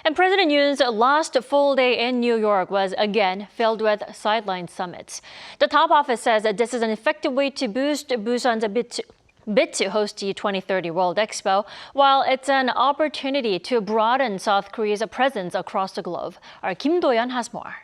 And President Yoon's last full day in New York was again filled with sideline summits. The top office says that this is an effective way to boost Busan's bid to host the 2030 World Expo, while it's an opportunity to broaden South Korea's presence across the globe. Our Kim Do-yeon has more.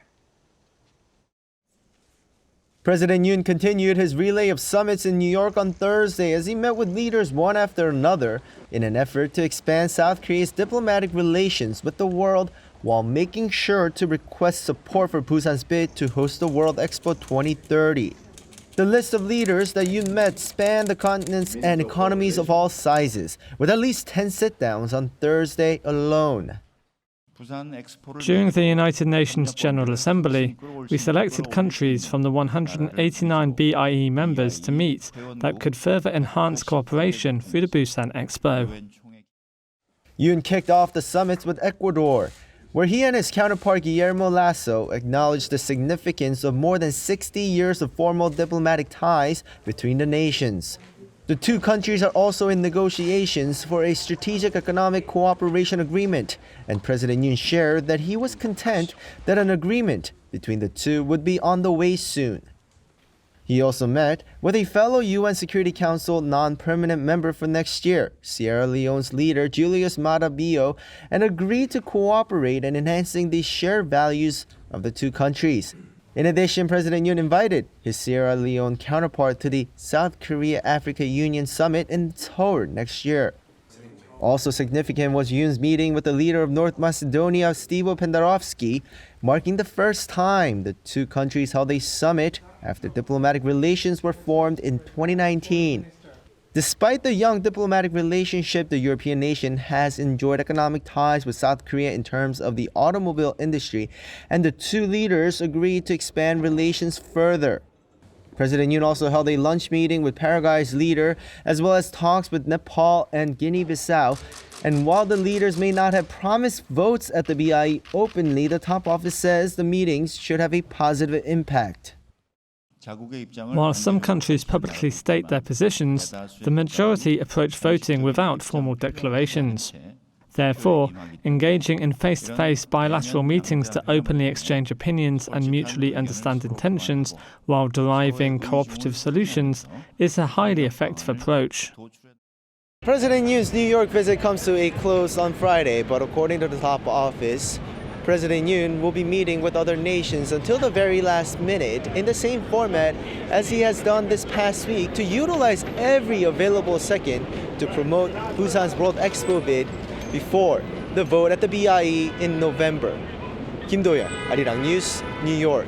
President Yoon continued his relay of summits in New York on Thursday as he met with leaders one after another in an effort to expand South Korea's diplomatic relations with the world while making sure to request support for Busan's bid to host the World Expo 2030. The list of leaders that Yoon met spanned the continents and economies of all sizes, with at least 10 sit-downs on Thursday alone. During the United Nations General Assembly, we selected countries from the 189 BIE members to meet that could further enhance cooperation through the Busan Expo. Yoon kicked off the summits with Ecuador, where he and his counterpart Guillermo Lasso acknowledged the significance of more than 60 years of formal diplomatic ties between the nations. The two countries are also in negotiations for a strategic economic cooperation agreement, and President Yoon shared that he was content that an agreement between the two would be on the way soon. He also met with a fellow UN Security Council non-permanent member for next year, Sierra Leone's leader Julius Maada Bio, and agreed to cooperate in enhancing the shared values of the two countries. In addition, President Yoon invited his Sierra Leone counterpart to the South Korea-Africa Union Summit in Seoul next year. Also significant was Yoon's meeting with the leader of North Macedonia, Stevo Pendarovsky, marking the first time the two countries held a summit after diplomatic relations were formed in 2019. Despite the young diplomatic relationship, the European nation has enjoyed economic ties with South Korea in terms of the automobile industry, and the two leaders agreed to expand relations further. President Yoon also held a lunch meeting with Paraguay's leader, as well as talks with Nepal and Guinea-Bissau. And while the leaders may not have promised votes at the BIE openly, the top office says the meetings should have a positive impact. While some countries publicly state their positions, the majority approach voting without formal declarations. Therefore, engaging in face-to-face bilateral meetings to openly exchange opinions and mutually understand intentions while deriving cooperative solutions is a highly effective approach. President Yoon's New York visit comes to a close on Friday, but according to the top office, President Yoon will be meeting with other nations until the very last minute in the same format as he has done this past week to utilize every available second to promote Busan's World Expo bid before the vote at the BIE in November. Kim Do-yeon, Arirang News, New York.